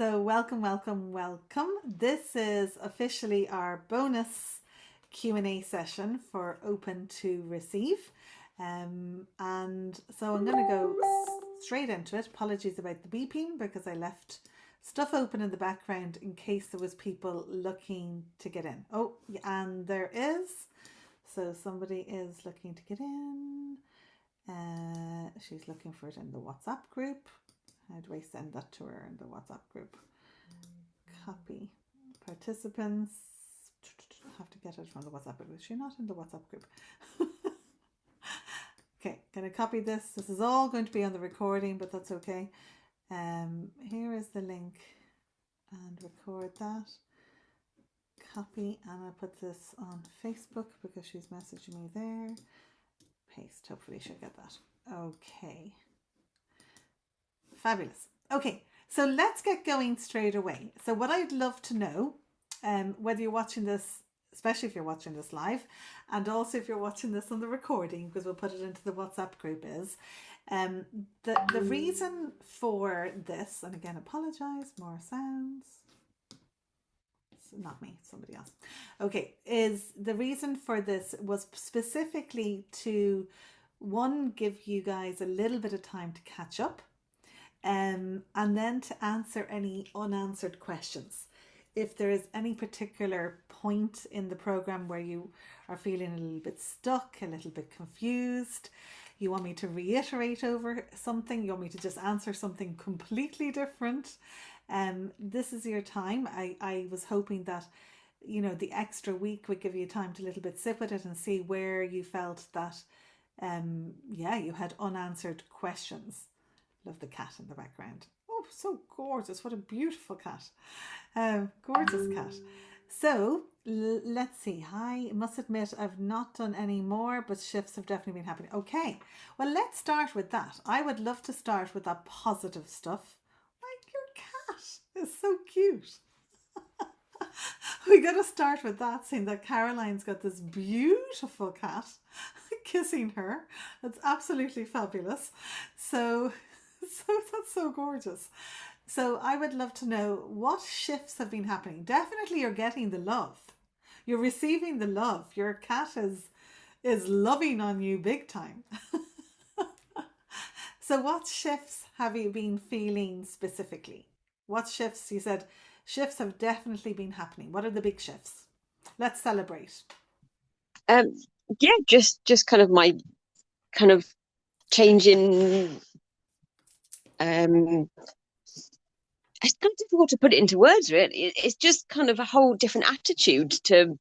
So welcome, welcome, welcome. This is officially our bonus Q&A session for Open to Receive. And so I'm going to go straight into it. Apologies about the beeping because I left stuff open in the background in case there was people looking to get in. Oh, and there is. So somebody is looking to get in. She's looking for it in the WhatsApp group. How do I send that to her in the WhatsApp group? Copy participants. I have to get it from the WhatsApp group. Is she not in the WhatsApp group? Okay, gonna copy this. This is all going to be on the recording, but that's okay. Here is the link and record that. Copy, and I'll put this on Facebook because she's messaging me there. Paste, hopefully she'll get that. Okay. Fabulous. Okay, so let's get going straight away. So what I'd love to know, whether you're watching this, especially if you're watching this live, and also if you're watching this on the recording, because we'll put it into the WhatsApp group, is the reason for this, and again, apologize, more sounds. It's not me, somebody else. Okay, is the reason for this was specifically to, one, give you guys a little bit of time to catch up. And then to answer any unanswered questions. If there is any particular point in the program where you are feeling a little bit stuck, a little bit confused, you want me to reiterate over something, you want me to just answer something completely different, this is your time. I was hoping that, you know, the extra week would give you time to a little bit sit with it and see where you felt that, you had unanswered questions. Love the cat in the background. Oh, so gorgeous. What a beautiful cat. Gorgeous cat. So let's see. I must admit I've not done any more, but shifts have definitely been happening. Okay. Well, let's start with that. I would love to start with that positive stuff. Like, your cat is so cute. We got to start with that, saying that Caroline's got this beautiful cat kissing her. That's absolutely fabulous. So that's so gorgeous. So I would love to know what shifts have been happening. Definitely you're getting the love. You're receiving the love. Your cat is loving on you big time. So what shifts have you been feeling specifically? What shifts? You said shifts have definitely been happening. What are the big shifts? Let's celebrate. Just kind of my kind of changing. It's kind of difficult to put it into words, really. It's just kind of a whole different attitude to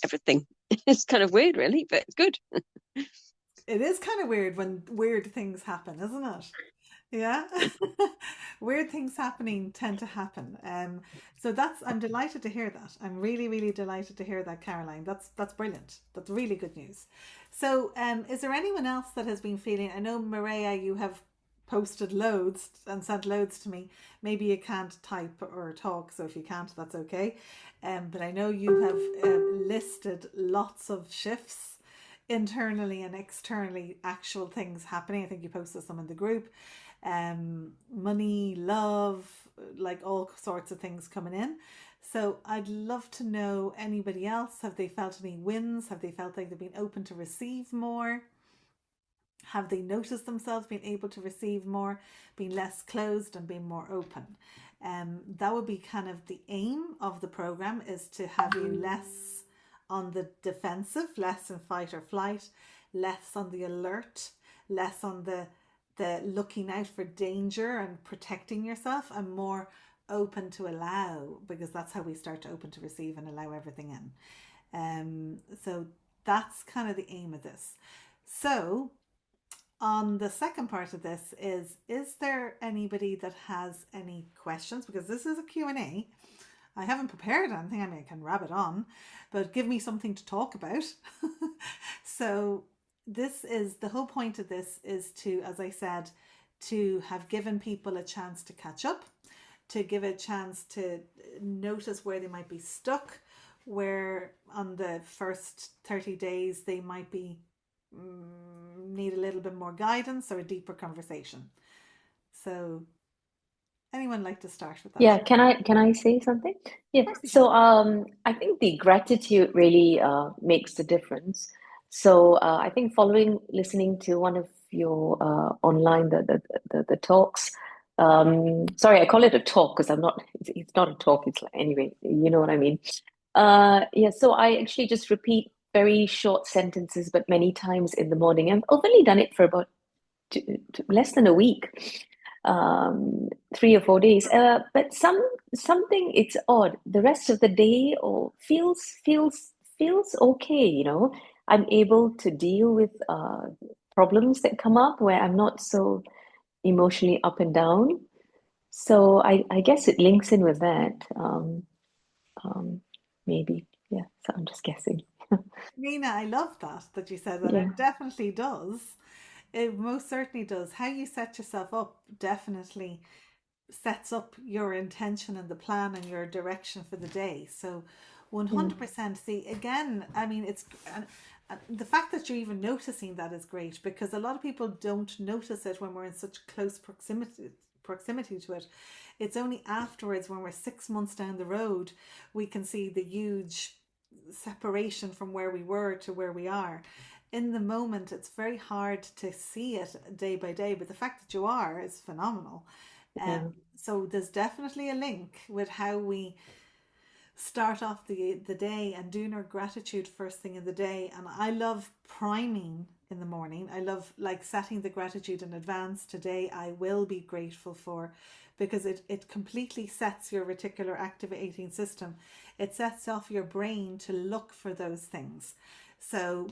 everything. It's kind of weird, really, but it's good. It is kind of weird when weird things happen, isn't it? Yeah. Weird things happening tend to happen. So I'm delighted to hear that. I'm really, really delighted to hear that, Caroline. That's brilliant. That's really good news. So is there anyone else that has been feeling, I know Maria, you have posted loads and sent loads to me. Maybe you can't type or talk, so if you can't, that's okay. But I know you have listed lots of shifts internally and externally, actual things happening. I think you posted some in the group. Money, love, like all sorts of things coming in. So I'd love to know, anybody else, have they felt any wins? Have they felt like they've been open to receive more? Have they noticed themselves being able to receive more, being less closed and being more open? That would be kind of the aim of the program, is to have you less on the defensive, less in fight or flight, less on the alert, less on the looking out for danger and protecting yourself, and more open to allow, because that's how we start to open to receive and allow everything in. So that's kind of the aim of this. So on the second part of this is there anybody that has any questions? Because this is a Q&A. I haven't prepared anything. I mean, I can rab it on, but give me something to talk about. So this is, the whole point of this is to, as I said, to have given people a chance to catch up, to give a chance to notice where they might be stuck, where on the first 30 days they might be need a little bit more guidance or a deeper conversation. So Anyone like to start with that? Yeah, can I say something? Yeah. Of course you can. So I think the gratitude really makes the difference. So I think following listening to one of your online the talks. Sorry, I call it a talk because I'm not it's not a talk, it's like anyway, you know what I mean. Yeah, so I actually just repeat very short sentences but many times in the morning. I've only done it for about less than a week, 3 or 4 days. But something it's odd. The rest of the day or feels okay. I'm able to deal with problems that come up where I'm not so emotionally up and down. So I guess it links in with that. Um, maybe. Yeah. So I'm just guessing. Nina, I love that you said that. Yeah. It definitely does. It most certainly does. How you set yourself up definitely sets up your intention and the plan and your direction for the day. So Yeah. 100%. See, again, I mean, and the fact that you're even noticing that is great, because a lot of people don't notice it when we're in such close proximity to it. It's only afterwards, when we're 6 months down the road, we can see the huge separation from where we were to where we are. In the moment, it's very hard to see it day by day, but the fact that you are is phenomenal. Yeah. So there's definitely a link with how we start off the day and doing our gratitude first thing in the day. And I love priming in the morning. I love like setting the gratitude in advance. Today I will be grateful for, because it completely sets your reticular activating system. It sets off your brain to look for those things. So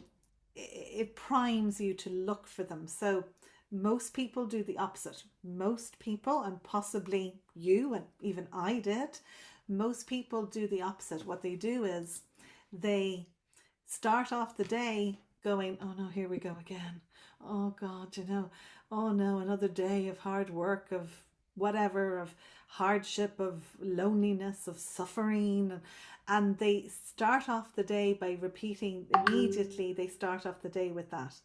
it primes you to look for them. So most people do the opposite. Most people, and possibly you and even I did, most people do the opposite. What they do is they start off the day going, oh no, here we go again. Oh God, oh no, another day of hard work, of whatever, of hardship, of loneliness, of suffering. And they start off the day by repeating, immediately they start off the day with that.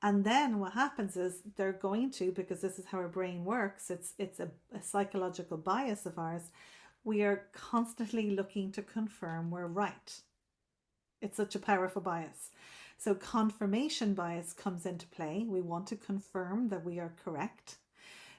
And then what happens is they're going to, because this is how our brain works, it's a psychological bias of ours. We are constantly looking to confirm we're right. It's such a powerful bias. So confirmation bias comes into play. We want to confirm that we are correct.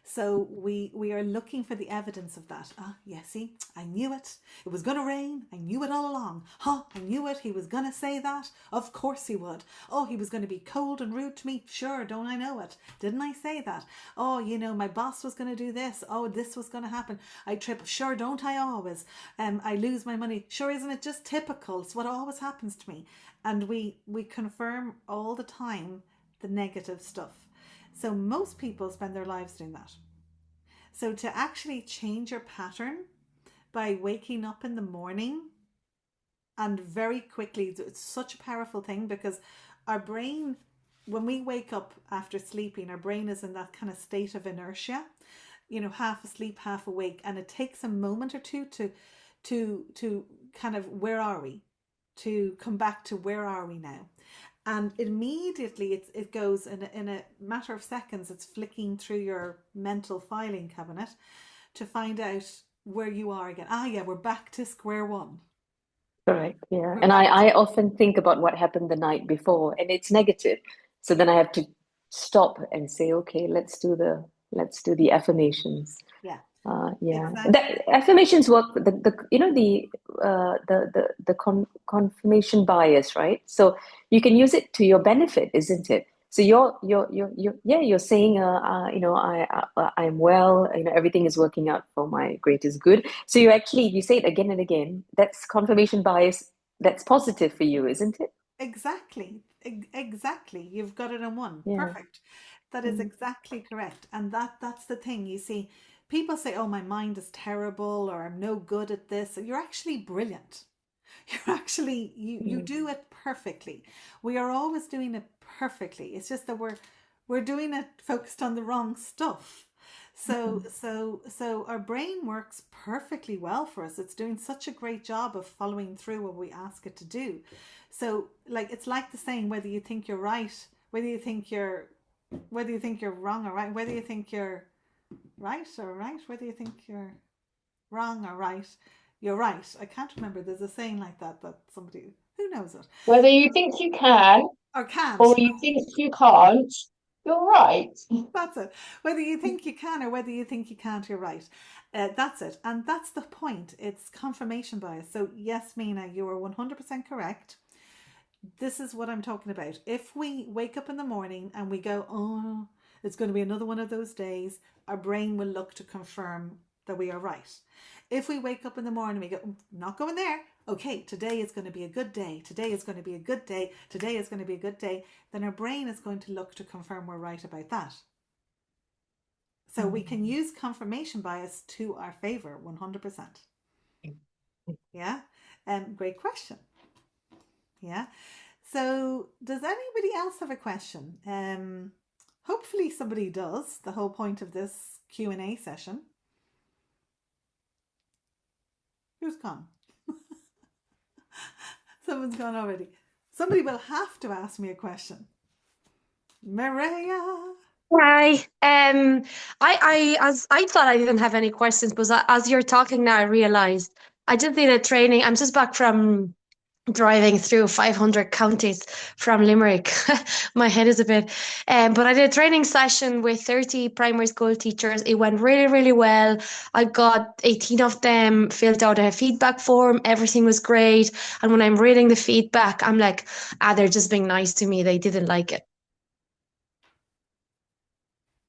So we are looking for the evidence of that. Ah, yeah, see, I knew it. It was going to rain. I knew it all along. Huh, I knew it. He was going to say that. Of course he would. Oh, he was going to be cold and rude to me. Sure, don't I know it? Didn't I say that? Oh, my boss was going to do this. Oh, this was going to happen. I trip. Sure, don't I always? I lose my money. Sure, isn't it just typical? It's what always happens to me. And we confirm all the time the negative stuff. So most people spend their lives doing that. So to actually change your pattern by waking up in the morning and very quickly, it's such a powerful thing, because our brain, when we wake up after sleeping, our brain is in that kind of state of inertia, half asleep, half awake, and it takes a moment or two to kind of, where are we? To come back to where are we now? And immediately it goes in a matter of seconds. It's flicking through your mental filing cabinet to find out where you are again. Ah, yeah, we're back to square one. Correct. Yeah. We're And back. I often think about what happened the night before and it's negative. So then I have to stop and say, okay, let's do the affirmations. Yeah, Yeah. exactly. The affirmations work, the confirmation bias, right? So you can use it to your benefit, isn't it? So yeah, you're saying, I'm well, everything is working out for my greatest good. So if you say it again and again, that's confirmation bias. That's positive for you, isn't it? Exactly. Exactly. You've got it in one. Yeah. Perfect. That is Mm. exactly correct. And that's the thing. You see, people say, "Oh, my mind is terrible," or "I'm no good at this." You're actually brilliant. You're actually, you Mm. do it perfectly. We are always doing it perfectly. It's just that we're doing it focused on the wrong stuff. So Mhm. so our brain works perfectly well for us. It's doing such a great job of following through what we ask it to do. So like, it's like the saying, whether you think you're right, whether you think you're wrong or right, whether you think you're Right or right, whether you think you're wrong or right, you're right. I can't remember. There's a saying like that somebody, who knows it, Whether you think you can or can't. or you think you can't, you're right. That's it. Whether you think you can or whether you think you can't, you're right. That's it. And that's the point. It's confirmation bias. So, yes, Mina, you are 100% correct. This is what I'm talking about. If we wake up in the morning and we go, oh, it's going to be another one of those days, our brain will look to confirm that we are right. If we wake up in the morning, we go, not going there. Okay, today is going to be a good day. Today is going to be a good day. Today is going to be a good day. Then our brain is going to look to confirm we're right about that. So we can use confirmation bias to our favor, 100%. Yeah. Great question. Yeah. So does anybody else have a question? Hopefully somebody does. The whole point of this Q&A session. Who's gone? Someone's gone already. Somebody will have to ask me a question. Maria. Hi. I thought I didn't have any questions, but as you're talking now, I realized I just did a training. I'm just back from driving through 500 counties from Limerick. My head is a bit, but I did a training session with 30 primary school teachers. It went really, really well. I got 18 of them filled out a feedback form. Everything was great. And when I'm reading the feedback, I'm like, they're just being nice to me. They didn't like it.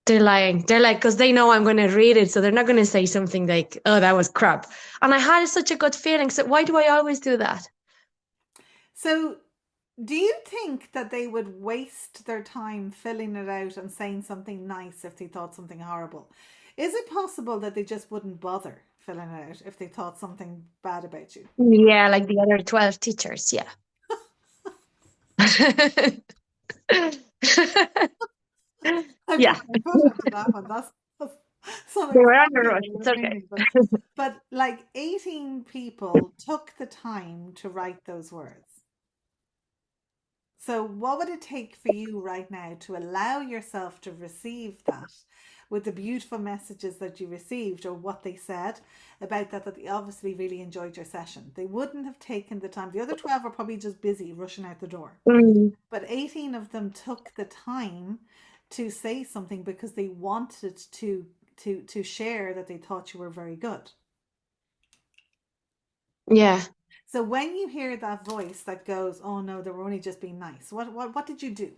They're lying. They're like, because they know I'm going to read it. So they're not going to say something like, oh, that was crap. And I had such a good feeling. So why do I always do that? So do you think that they would waste their time filling it out and saying something nice if they thought something horrible? Is it possible that they just wouldn't bother filling it out if they thought something bad about you? Yeah, like the other 12 teachers. Yeah. Yeah. I put into that one. That's They something were on the rush. It's okay. me, but like 18 people took the time to write those words. So what would it take for you right now to allow yourself to receive that with the beautiful messages that you received or what they said about that they obviously really enjoyed your session? They wouldn't have taken the time. The other 12 were probably just busy rushing out the door. But 18 of them took the time to say something because they wanted to share that they thought you were very good. Yeah. So when you hear that voice that goes, oh no, they were only just being nice, what did you do?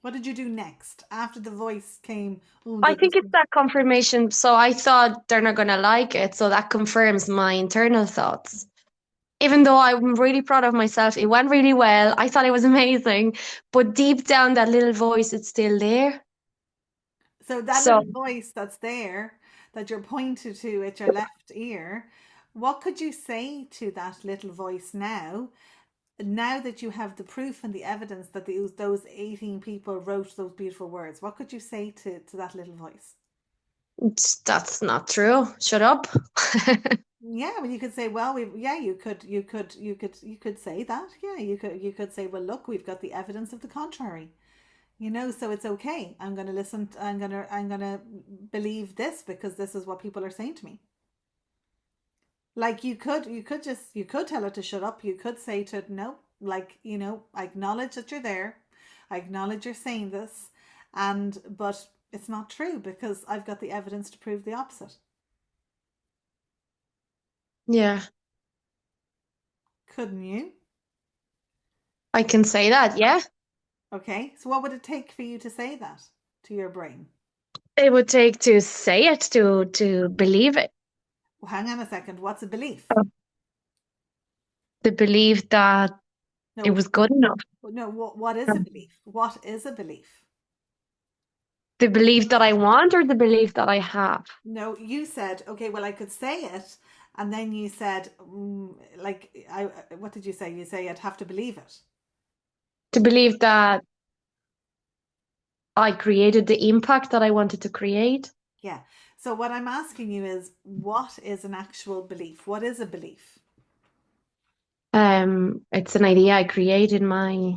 What did you do next after the voice came? Oh, I think it's that confirmation. So I thought they're not going to like it. So that confirms my internal thoughts. Even though I'm really proud of myself, it went really well. I thought it was amazing. But deep down, that little voice, it's still there. So that little voice that's there, that you're pointed to at your left ear, what could you say to that little voice now that you have the proof and the evidence that those 18 people wrote those beautiful words? What could you say to that little voice? That's not true. Shut up. Yeah, well, you could say, well, you could say that. Yeah, you could say, well, look, we've got the evidence of the contrary. So it's okay. I'm going to listen. I'm going to believe this because this is what people are saying to me. Like you could tell it to shut up. You could say to it, no, like, I acknowledge that you're there. I acknowledge you're saying this, but it's not true because I've got the evidence to prove the opposite. Yeah. Couldn't you? I can say that, yeah. Okay, so what would it take for you to say that to your brain? It would take to say it, to believe it. Well, hang on a second. What's a belief? The belief that it was good enough. No, what is a belief? What is a belief? The belief that I want or the belief that I have? No, you said, okay, well, I could say it. And then you said, what did you say? You say I'd have to believe it. To believe that I created the impact that I wanted to create. Yeah. So what I'm asking you is, what is an actual belief? What is a belief? It's an idea I create in my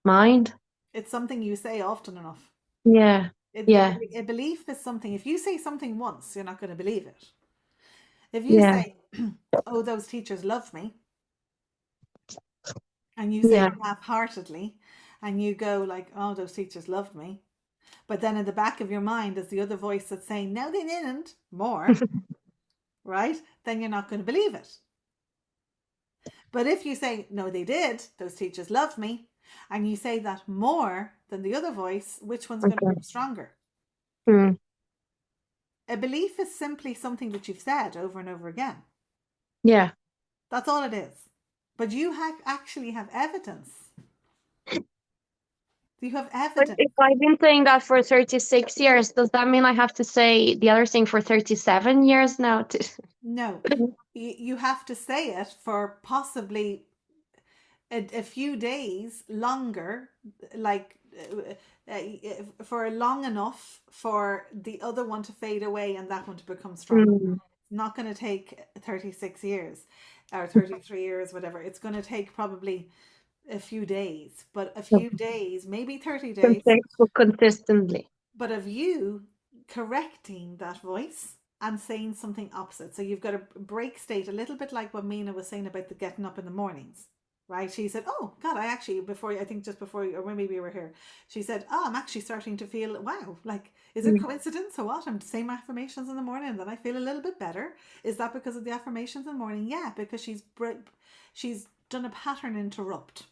mind. It's something you say often enough. Yeah. Yeah. A belief is something, if you say something once, you're not going to believe it. If you Yeah. say, oh, those teachers love me, and you say Yeah. it half-heartedly, and you go like, oh, those teachers loved me, but then in the back of your mind is the other voice that's saying, no, they didn't, more, right? Then you're not going to believe it. But if you say, no, they did, those teachers loved me, and you say that more than the other voice, which one's going to Okay. be stronger? Mm. A belief is simply something that you've said over and over again. Yeah. That's all it is. But you actually have evidence. You have But evidence. if I've been saying that for 36 years, does that mean I have to say the other thing for 37 years now? No, you have to say it for possibly a few days longer, like for long enough for the other one to fade away and that one to become stronger. Mm. It's not going to take 36 years or 33 years, whatever. It's going to take probably a few days, but a few days, maybe 30 days, Consistently. but of you correcting that voice and saying something opposite. So you've got a break state, a little bit like what Mina was saying about the getting up in the mornings, right? She said, oh God, I think just before you, or maybe we were here, she said, oh, I'm actually starting to feel, wow, like, is it coincidence or what? I'm saying my affirmations in the morning and then I feel a little bit better. Is that because of the affirmations in the morning? Yeah, because she's done a pattern interrupt.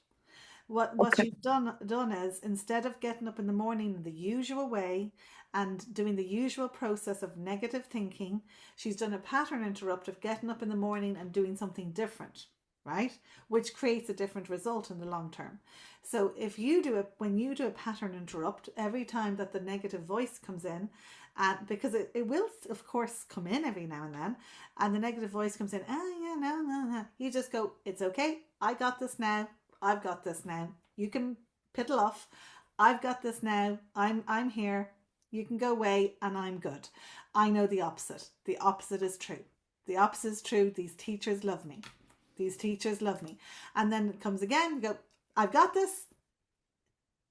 What she's done is, instead of getting up in the morning in the usual way and doing the usual process of negative thinking, she's done a pattern interrupt of getting up in the morning and doing something different, right? Which creates a different result in the long term. So if you do it, when you do a pattern interrupt, every time that the negative voice comes in, and because it will of course come in every now and then, and the negative voice comes in, no, you just go, it's okay, I got this now. I've got this now. You can piddle off. I've got this now. I'm here. You can go away and I'm good. I know the opposite. The opposite is true. The opposite is true. These teachers love me. These teachers love me. And then it comes again. You go, I've got this.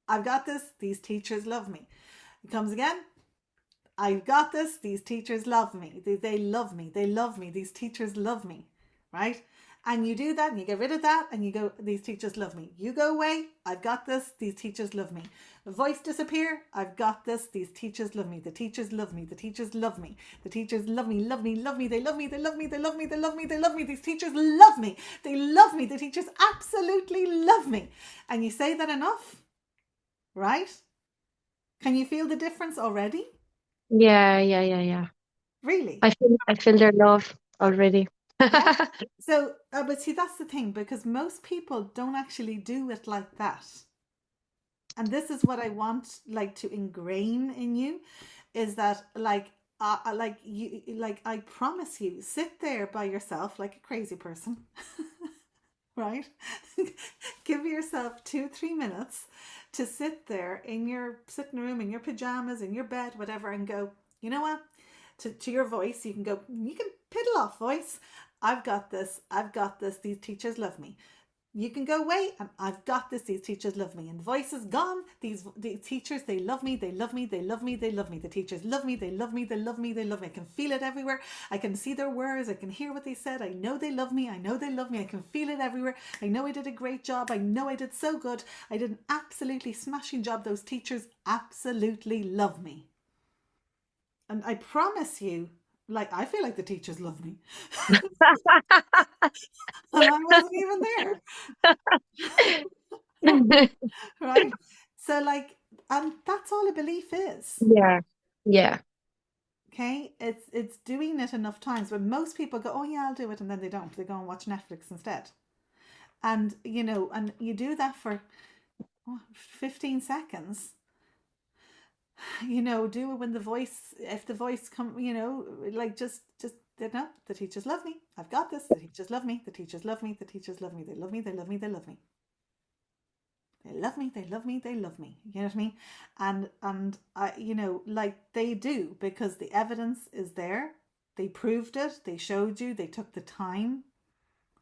I've got this. These teachers love me. It comes again. I've got this. These teachers love me. They love me. They love me. These teachers love me. Right? And you do that and you get rid of that and you go, these teachers love me. You go away, I've got this, these teachers love me. The voice disappear, I've got this, these teachers love me. The teachers love me. The teachers love me. The teachers love me, love me, love me. They love me, they love me, they love me, they love me, they love me. These teachers love me. They love me. The teachers absolutely love me. And you say that enough, right? Can you feel the difference already? Yeah. Really? I feel their love already. Yeah. So, but see, that's the thing, because most people don't actually do it like that. And this is what I want, like, to ingrain in you, is that, like I promise you, sit there by yourself like a crazy person, right? Give yourself 2-3 minutes to sit there in your sitting room, in your pajamas, in your bed, whatever, and go, you know what? To your voice, you can go, you can piddle off, voice. I've got this. I've got this. These teachers love me. You can go away and I've got this. These teachers love me. And the voice is gone. These teachers, they love me. They love me. They love me. They love me. The teachers love me. They love me. They love me. They love me. I can feel it everywhere. I can see their words. I can hear what they said. I know they love me. I know they love me. I can feel it everywhere. I know I did a great job. I know I did so good. I did an absolutely smashing job. Those teachers absolutely love me. And I promise you, like, I feel like the teachers love me. And I wasn't even there. Right? So, like, and that's all a belief is. Yeah. Okay? It's doing it enough times, but most people go, oh yeah, I'll do it, and then they don't. They go and watch Netflix instead. And, you know, and you do that for 15 seconds. You know, do it when if the voice come, you know, like just no, the teachers love me. I've got this. The teachers love me. The teachers love me. The teachers love me. They love me. They love me. They love me. They love me. They love me. They love me. You know what I mean? And I, you know, like they do, because the evidence is there. They proved it. They showed you. They took the time.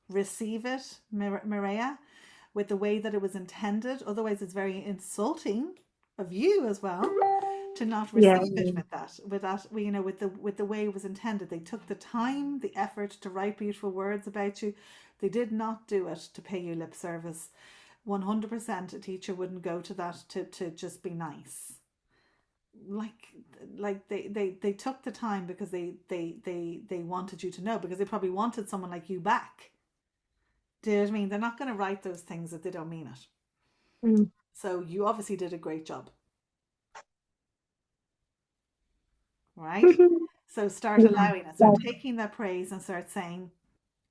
Receive it, Maria. with the way that it was intended. Otherwise, it's very insulting of you as well to not Yeah. receive it with that, you know, with the way it was intended. They took the time, the effort to write beautiful words about you. They did not do it to pay you lip service. 100% a teacher wouldn't go to that to just be nice. Like they took the time because they wanted you to know, because they probably wanted someone like you back. Do you know what I mean? They're not going to write those things if they don't mean it. Mm. So you obviously did a great job, right? So start Yeah. allowing it. Start taking that praise and start saying,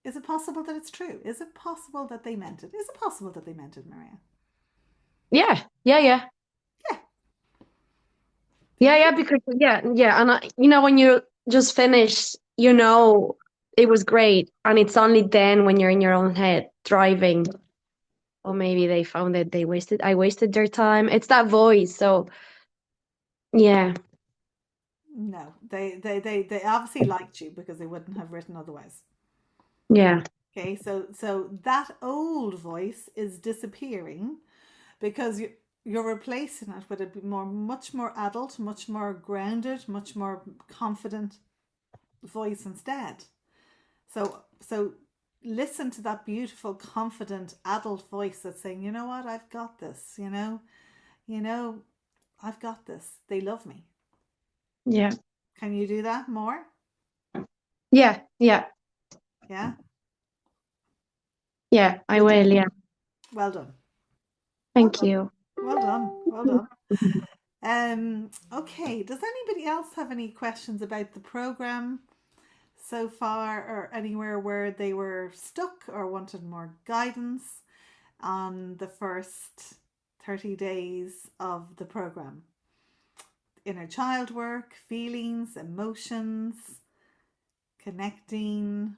is it possible that it's true? Is it possible that they meant it? Is it possible that they meant it, Maria? Yeah. Yeah. Yeah, because and when you just finish, it was great, and it's only then when you're in your own head driving, or maybe they found that I wasted their time. It's that voice, so yeah. No, they obviously liked you because they wouldn't have written otherwise. Yeah. Okay, so that old voice is disappearing because you're replacing it with a much more adult, much more grounded, much more confident voice instead. So listen to that beautiful, confident adult voice that's saying, you know what, I've got this, you know, I've got this. They love me. Yeah. Can you do that more? Yeah. Yeah? Yeah, I will, yeah. Well done. Thank you. Well done. Okay, does anybody else have any questions about the program so far, or anywhere where they were stuck or wanted more guidance on the first 30 days of the program? Inner child work, feelings, emotions, connecting.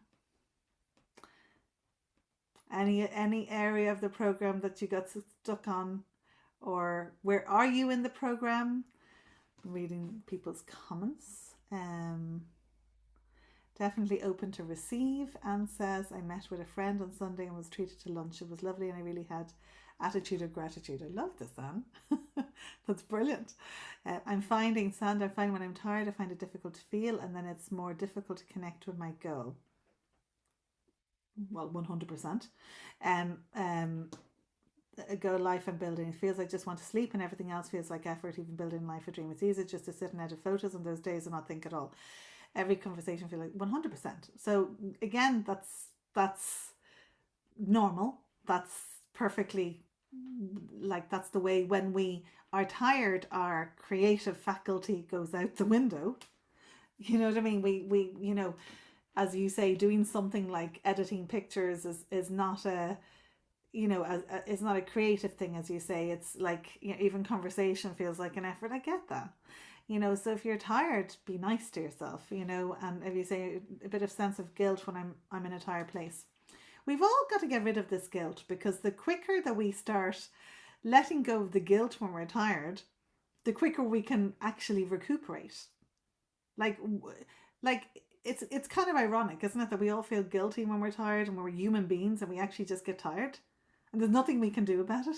Any area of the program that you got stuck on, or where are you in the program? I'm reading people's comments. Definitely open to receive. Anne says, I met with a friend on Sunday and was treated to lunch. It was lovely and I really had attitude of gratitude. I love this, Anne. That's brilliant. I'm finding when I'm tired, I find it difficult to feel, and then it's more difficult to connect with my goal. Well, 100%. A goal, life I'm building. It feels like I just want to sleep and everything else feels like effort. Even building life a dream. It's easy just to sit and edit photos on those days and not think at all. Every conversation feels like 100%. So again, that's normal. That's perfectly, like, that's the way when we are tired, our creative faculty goes out the window. You know what I mean? We as you say, doing something like editing pictures is not a, it's not a creative thing, as you say. It's like, even conversation feels like an effort. I get that. So if you're tired, be nice to yourself, and if you say a bit of sense of guilt when I'm in a tired place. We've all got to get rid of this guilt, because the quicker that we start letting go of the guilt when we're tired, the quicker we can actually recuperate. Like it's kind of ironic, isn't it, that we all feel guilty when we're tired, and we're human beings and we actually just get tired and there's nothing we can do about it.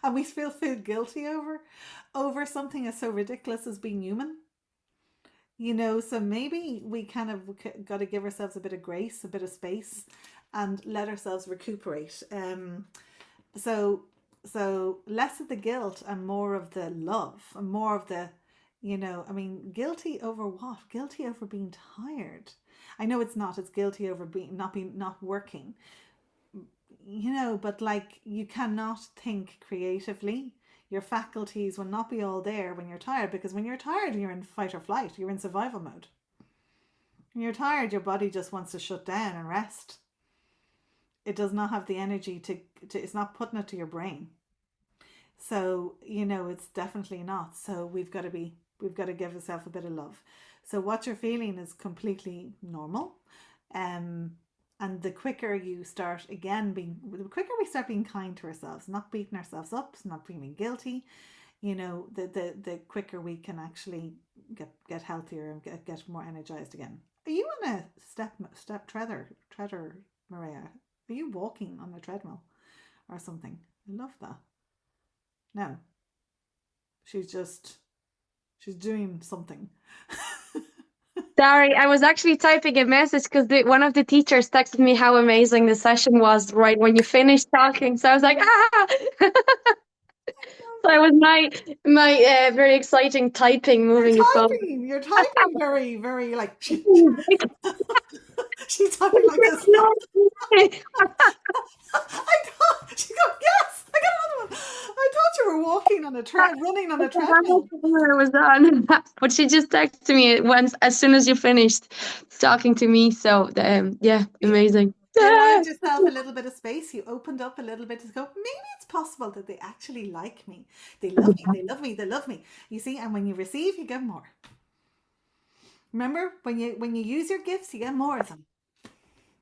And we feel guilty over something as so ridiculous as being human. So maybe we kind of got to give ourselves a bit of grace, a bit of space, and let ourselves recuperate. So less of the guilt and more of the love, and more of the, guilty over what? Guilty over being tired. I know it's not. It's guilty over not working. But like, you cannot think creatively. Your faculties will not be all there when you're tired, because when you're tired, you're in fight or flight. You're in survival mode. When you're tired, your body just wants to shut down and rest. It does not have the energy to it's not putting it to your brain. So, it's definitely not. So we've got to give ourselves a bit of love. So what you're feeling is completely normal. And the quicker we start being kind to ourselves, not beating ourselves up, not feeling guilty, the quicker we can actually get healthier and get more energized again. Are you on a step treader, Maria? Are you walking on a treadmill? or something. I love that. No, she's doing something. Sorry, I was actually typing a message because one of the teachers texted me how amazing the session was right when you finished talking. So I was like, ah! So it was my very exciting typing, moving it forward. You're typing very, very like she's typing like this. I thought she goes, yes, I got another one. I thought you were walking on a running on a treadmill. It was on, but she just texted me as soon as you finished talking to me. So yeah, amazing. You allowed yourself a little bit of space. You opened up a little bit to go, maybe it's possible that they actually like me. They love me. They love me. They love me. You see, and when you receive, you get more. Remember, when you use your gifts, you get more of them.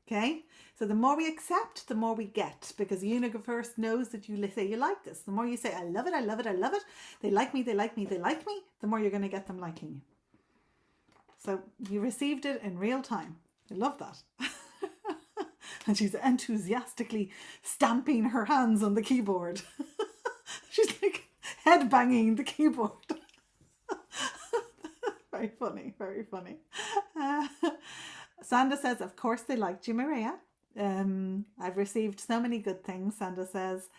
Okay? So the more we accept, the more we get, because the universe knows that you say you like this. The more you say, I love it, I love it, I love it. They like me, they like me, they like me. The more you're going to get them liking you. So you received it in real time. I love that. And she's enthusiastically stamping her hands on the keyboard. She's like head banging the keyboard. Very funny, very funny. Sandra says, of course they liked you, Maria. I've received so many good things. Sandra says,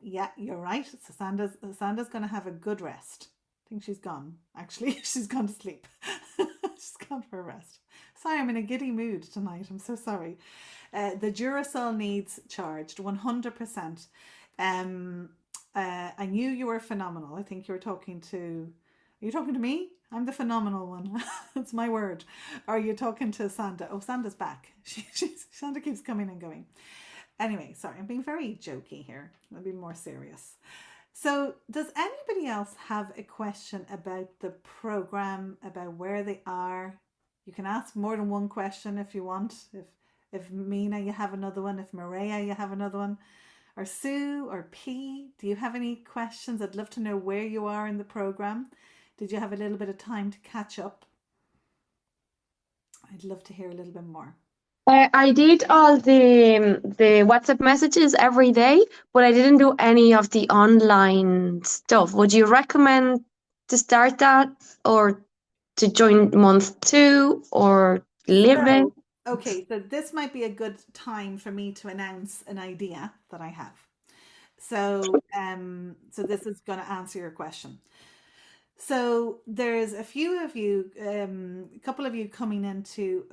yeah, you're right. So Sandra's going to have a good rest. I think she's gone. Actually, she's gone to sleep. She's gone for a rest. Sorry, I'm in a giddy mood tonight. I'm so sorry. The Duracell needs charged 100%. I knew you were phenomenal. I think you were talking to... Are you talking to me? I'm the phenomenal one. It's my word. Or are you talking to Sandra? Oh, Sandra's back. Sandra keeps coming and going. Anyway, sorry, I'm being very jokey here. I'll be more serious. So does anybody else have a question about the program, about where they are? You can ask more than one question if you want. If Mina, you have another one. If Maria, you have another one. Or Sue or P, do you have any questions? I'd love to know where you are in the program. Did you have a little bit of time to catch up? I'd love to hear a little bit more. I did all the WhatsApp messages every day, but I didn't do any of the online stuff. Would you recommend to start that, or to join month 2, or live it? Okay, so this might be a good time for me to announce an idea that I have. So this is going to answer your question. So there's a few of you, a couple of you coming into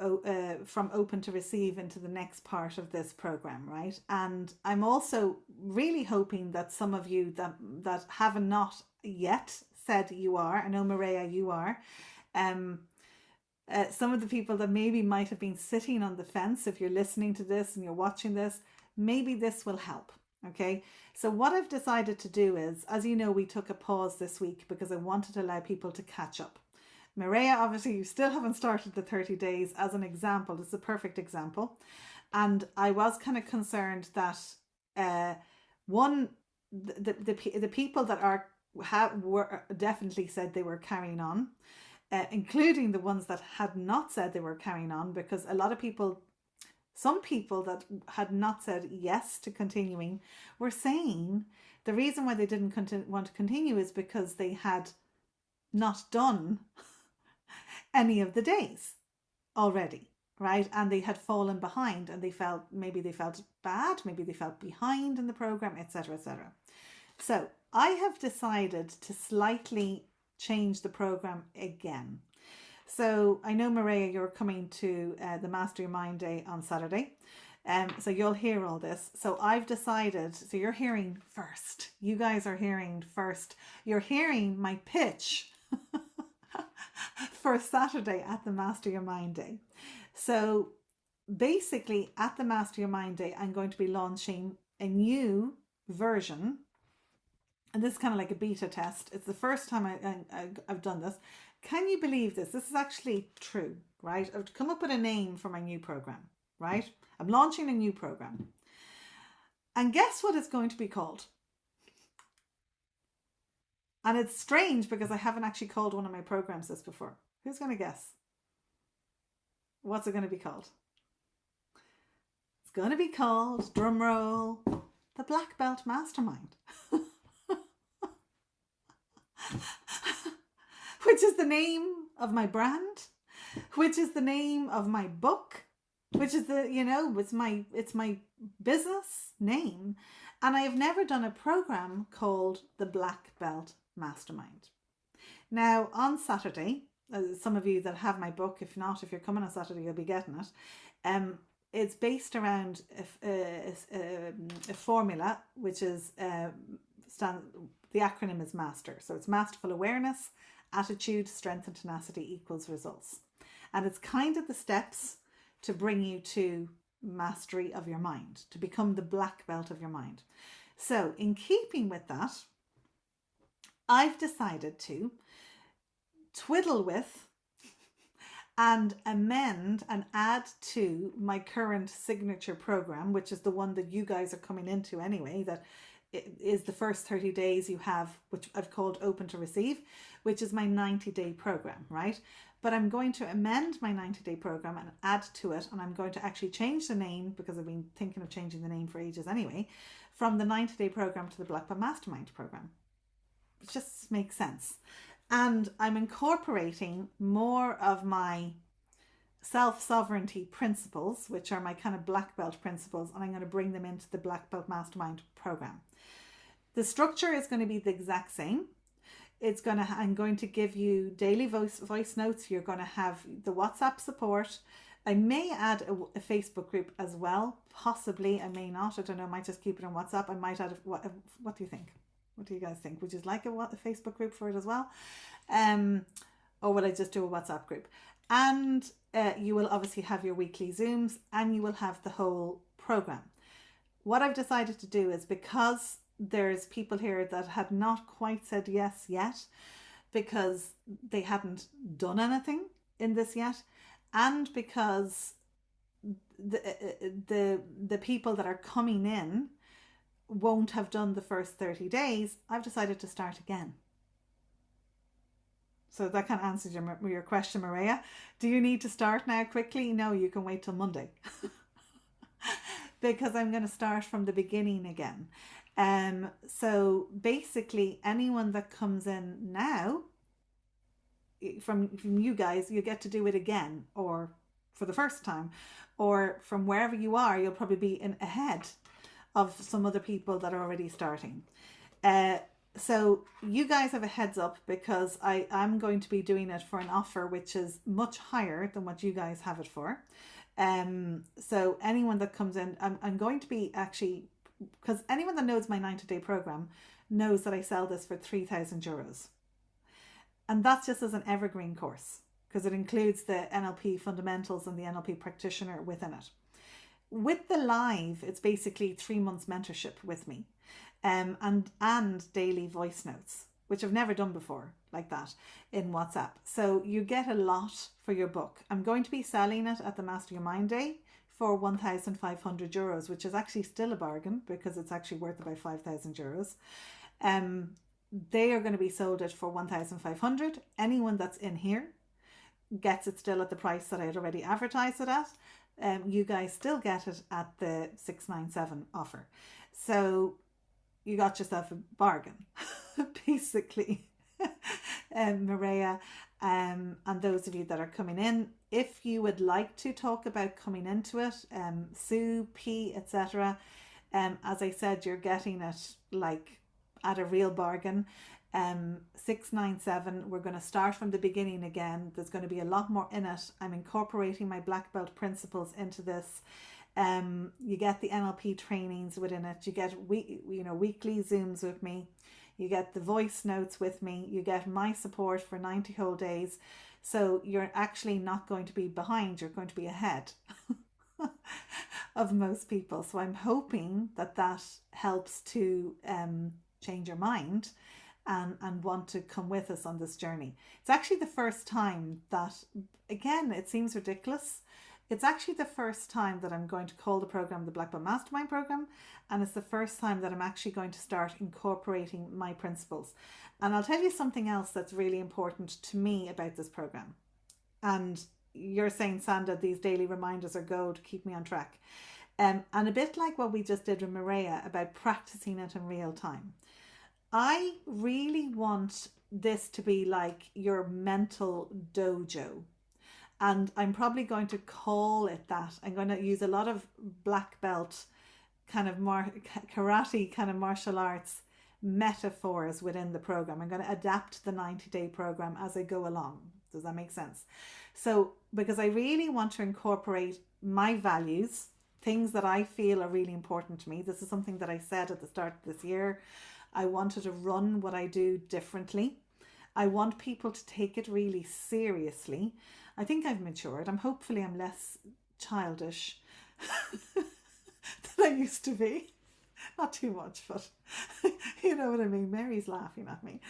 from Open to Receive into the next part of this program, right? And I'm also really hoping that some of you that have not yet said you are, I know Maria, you are, some of the people that maybe might have been sitting on the fence, if you're listening to this and you're watching this, maybe this will help. Okay, so what I've decided to do is, as you know, we took a pause this week because I wanted to allow people to catch up. Maria, obviously, you still haven't started the 30 days as an example. It's a perfect example. And I was kind of concerned that the people that were definitely said they were carrying on, including the ones that had not said they were carrying on, because a lot of people, some people that had not said yes to continuing, were saying the reason why they didn't want to continue is because they had not done any of the days already, right? And they had fallen behind, and they felt bad, maybe they felt behind in the program, etc., etc. So I have decided to slightly change the program again. So I know, Maria, you're coming to the Mastermind Day on Saturday. So you'll hear all this. So I've decided, so you're hearing first. You guys are hearing first. You're hearing my pitch for Saturday at the Mastermind Day. So basically at the Mastermind Day, I'm going to be launching a new version. And this is kind of like a beta test. It's the first time I've done this. Can you believe this? This is actually true, right? I've come up with a name for my new program, right? I'm launching a new program. And guess what it's going to be called? And it's strange because I haven't actually called one of my programs this before. Who's going to guess? What's it going to be called? It's going to be called, drum roll, the Blackbelt Mastermind, which is the name of my brand, which is the name of my book, which is it's my business name. And I have never done a program called the Blackbelt Mastermind. Now, on Saturday, some of you that have my book, if not, if you're coming on Saturday, you'll be getting it. It's based around a formula, which is the acronym is MASTER. So it's Masterful Awareness, Attitude, Strength and Tenacity equals Results. And it's kind of the steps to bring you to mastery of your mind, to become the black belt of your mind. So in keeping with that, I've decided to twiddle with and amend and add to my current signature program, which is the one that you guys are coming into anyway, that is the first 30 days you have, which I've called Open to Receive, which is my 90-day program, right? But I'm going to amend my 90-day program and add to it, and I'm going to actually change the name, because I've been thinking of changing the name for ages anyway, from the 90-day program to the Blackbelt Mastermind program. It just makes sense. And I'm incorporating more of my self-sovereignty principles, which are my kind of black belt principles, and I'm going to bring them into the Blackbelt Mastermind program. The structure is going to be the exact same. I'm going to give you daily voice notes. You're going to have the WhatsApp support. I may add a Facebook group as well. Possibly, I may not. I don't know. I might just keep it on WhatsApp. I might add what do you think? What do you guys think? Would you like a Facebook group for it as well? Or would I just do a WhatsApp group? And you will obviously have your weekly Zooms, and you will have the whole program. What I've decided to do is, because there's people here that had not quite said yes yet, because they hadn't done anything in this yet, and because the people that are coming in won't have done the first 30 days, I've decided to start again. So that kind of answers your question, Maria. Do you need to start now quickly? No, you can wait till Monday. Because I'm going to start from the beginning again. So basically, anyone that comes in now, from you guys, you get to do it again, or for the first time, or from wherever you are, you'll probably be ahead of some other people that are already starting. So you guys have a heads up, because I am going to be doing it for an offer which is much higher than what you guys have it for. So anyone that comes in, I'm going to be actually, because anyone that knows my 90-day program knows that I sell this for €3,000. And that's just as an evergreen course, because it includes the NLP fundamentals and the NLP practitioner within it. With the live, it's basically 3 months mentorship with me, and daily voice notes, which I've never done before like that in WhatsApp. So you get a lot for your book. I'm going to be selling it at the Master Your Mind Day for €1,500, which is actually still a bargain, because it's actually worth about €5,000. They are going to be sold it for 1,500. Anyone that's in here gets it still at the price that I had already advertised it at. You guys still get it at the 697 offer. So you got yourself a bargain, basically. Maria, and those of you that are coming in, if you would like to talk about coming into it, Sue, P, etc., as I said, you're getting it like at a real bargain. 697, we're going to start from the beginning again. There's going to be a lot more in it. I'm incorporating my black belt principles into this. You get the NLP trainings within it. You get weekly Zooms with me. You get the voice notes with me. You get my support for 90 whole days. So you're actually not going to be behind. You're going to be ahead of most people. So I'm hoping that that helps to change your mind and want to come with us on this journey. It's actually the first time that, again, it seems ridiculous. It's actually the first time that I'm going to call the program the Blackbelt Mastermind program, and it's the first time that I'm actually going to start incorporating my principles. And I'll tell you something else that's really important to me about this program. And you're saying, Sandra, these daily reminders are gold to keep me on track. And a bit like what we just did with Maria about practicing it in real time. I really want this to be like your mental dojo. And I'm probably going to call it that. I'm going to use a lot of black belt kind of karate kind of martial arts metaphors within the program. I'm going to adapt the 90-day program as I go along. Does that make sense? So, because I really want to incorporate my values, things that I feel are really important to me. This is something that I said at the start of this year. I wanted to run what I do differently. I want people to take it really seriously. I think I've matured. Hopefully I'm less childish than I used to be. Not too much, but you know what I mean. Mary's laughing at me.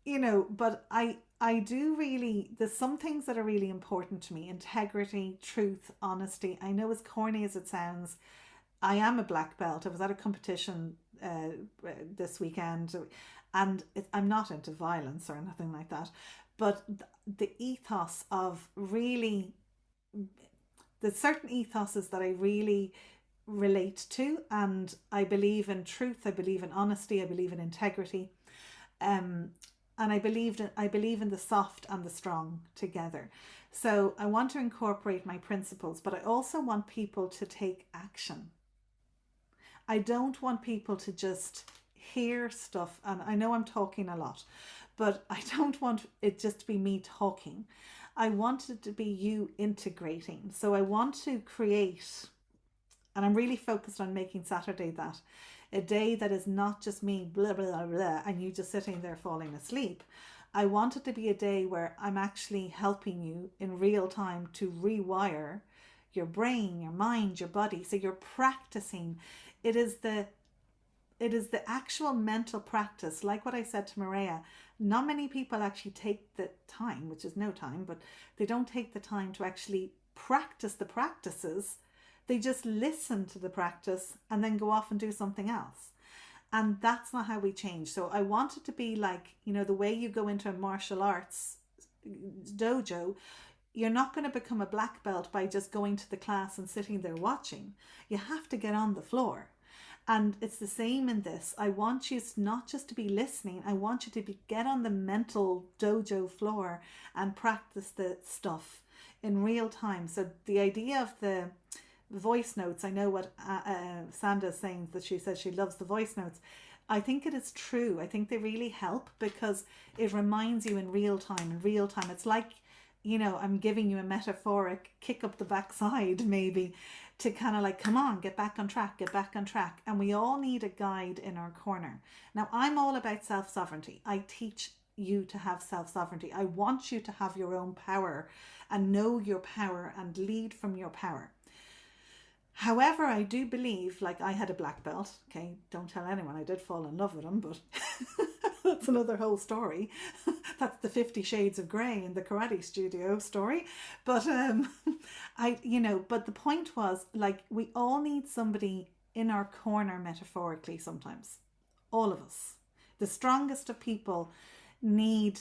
You know, but I do really, there's some things that are really important to me. Integrity, truth, honesty. I know as corny as it sounds, I am a black belt. I was at a competition this weekend, and I'm not into violence or anything like that. But the ethos of really, there's certain ethoses that I really relate to, and I believe in truth, I believe in honesty, I believe in integrity, and I believe in the soft and the strong together. So I want to incorporate my principles, but I also want people to take action. I don't want people to just hear stuff, and I know I'm talking a lot, but I don't want it just to be me talking. I want it to be you integrating. So I want to create, and I'm really focused on making Saturday that a day that is not just me blah blah blah and you just sitting there falling asleep. I want it to be a day where I'm actually helping you in real time to rewire your brain, your mind, your body. So you're practicing. It is the actual mental practice. Like what I said to Maria, not many people actually take the time, which is no time, but they don't take the time to actually practice the practices. They just listen to the practice and then go off and do something else. And that's not how we change. So I want it to be like, you know, the way you go into a martial arts dojo, you're not going to become a black belt by just going to the class and sitting there watching. You have to get on the floor. And it's the same in this. I want you not just to be listening. I want you to get on the mental dojo floor and practice the stuff in real time. So the idea of the voice notes, I know what Sanda's saying, that she says she loves the voice notes. I think it is true. I think they really help because it reminds you in real time. It's like, you know, I'm giving you a metaphoric kick up the backside maybe to kind of like, come on, get back on track. And we all need a guide in our corner. Now, I'm all about self-sovereignty. I teach you to have self-sovereignty. I want you to have your own power and know your power and lead from your power. However, I do believe, like I had a black belt, okay, don't tell anyone, I did fall in love with him, but that's another whole story. That's the 50 Shades of Grey in the karate studio story. But but the point was, like, we all need somebody in our corner metaphorically sometimes. All of us. The strongest of people need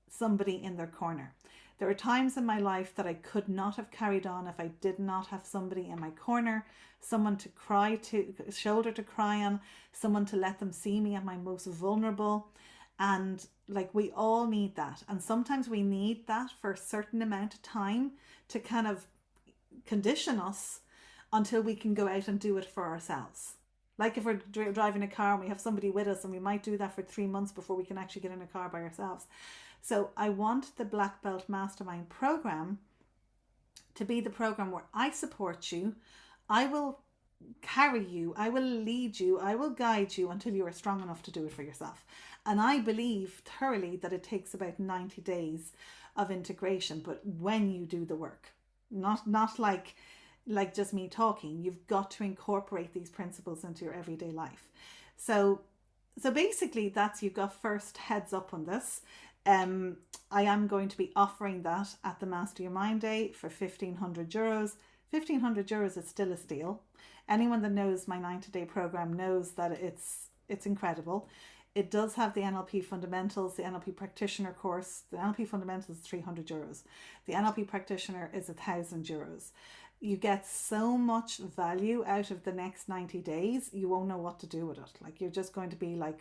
somebody in their corner. There are times in my life that I could not have carried on if I did not have somebody in my corner, someone to cry to, a shoulder to cry on, someone to let them see me at my most vulnerable. And like, we all need that. And sometimes we need that for a certain amount of time to kind of condition us until we can go out and do it for ourselves. Like if we're driving a car and we have somebody with us, and we might do that for 3 months before we can actually get in a car by ourselves. So I want the Black Belt Mastermind program to be the program where I support you. I will carry you. I will lead you. I will guide you until you are strong enough to do it for yourself. And I believe thoroughly that it takes about 90 days of integration, but when you do the work, not like just me talking, you've got to incorporate these principles into your everyday life. So basically that's, you've got first heads up on this. I am going to be offering that at the Master Your Mind Day for €1,500. €1,500 is still a steal. Anyone that knows my 90-day program knows that it's incredible. It does have the NLP Fundamentals, the NLP Practitioner course. The NLP Fundamentals is €300. The NLP Practitioner is €1,000. you get so much value out of the next 90 days, you won't know what to do with it. Like, you're just going to be like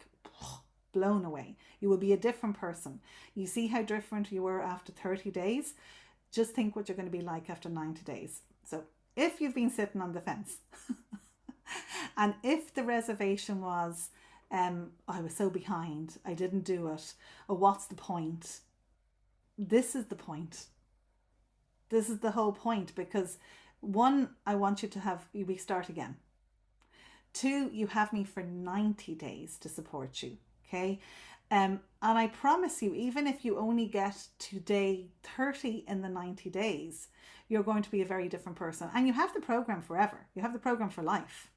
blown away. You will be a different person. You see how different you were after 30 days. Just think what you're going to be like after 90 days. So if you've been sitting on the fence and if the reservation was, I was so behind, I didn't do it, or what's the point? This is the point. This is the whole point, because one, I want you to have, we start again. Two, you have me for 90 days to support you. Okay. And I promise you, even if you only get to day 30 in the 90 days, you're going to be a very different person. And you have the program forever. You have the program for life.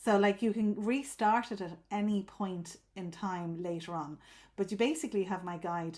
So like, you can restart it at any point in time later on, but you basically have my guide,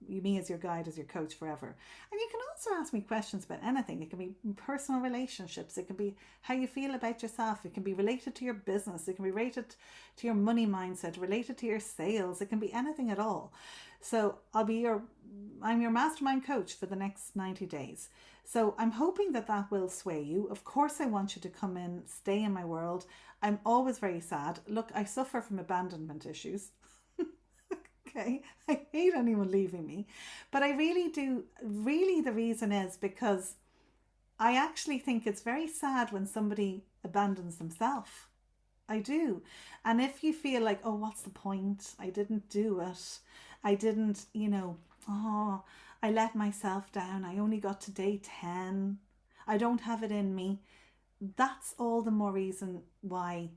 me as your guide, as your coach forever. And you can also ask me questions about anything. It can be personal relationships. It can be how you feel about yourself. It can be related to your business. It can be related to your money mindset, related to your sales. It can be anything at all. So I'm your mastermind coach for the next 90 days. So I'm hoping that that will sway you. Of course, I want you to come in, stay in my world. I'm always very sad. Look, I suffer from abandonment issues. Okay, I hate anyone leaving me, but I really do. Really, the reason is because I actually think it's very sad when somebody abandons themselves. I do. And if you feel like, oh, what's the point? I didn't do it. I didn't, oh, I let myself down. I only got to day 10. I don't have it in me. That's all the more reason why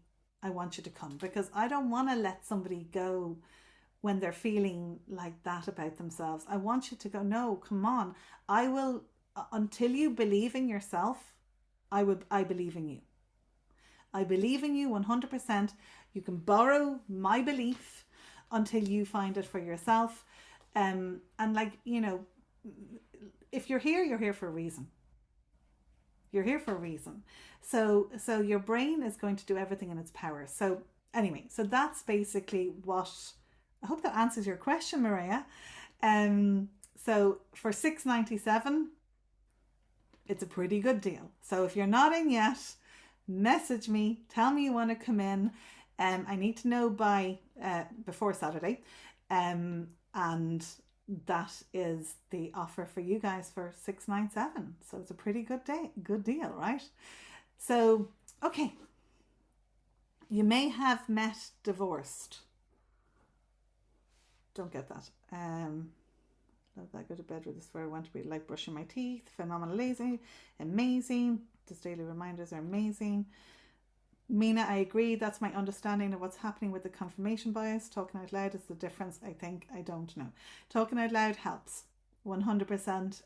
I want you to come, because I don't want to let somebody go when they're feeling like that about themselves. I want you to go, no, come on. I will, until you believe in yourself, I believe in you. I believe in you 100%. You can borrow my belief until you find it for yourself. And like, if you're here for a reason. You're here for a reason. So your brain is going to do everything in its power. So anyway, so that's basically what, I hope that answers your question, Maria. So for $6.97, it's a pretty good deal. So if you're not in yet, message me, tell me you want to come in. I need to know by before Saturday. And that is the offer for you guys for $6.97. So it's a pretty good deal, right? So, okay. You may have met divorced. Don't get that. Love that. Go to bed with this where I want to be, like brushing my teeth. Phenomenal, lazy, amazing. Those daily reminders are amazing. Mina, I agree. That's my understanding of what's happening with the confirmation bias. Talking out loud is the difference, I think. I don't know. Talking out loud helps 100%.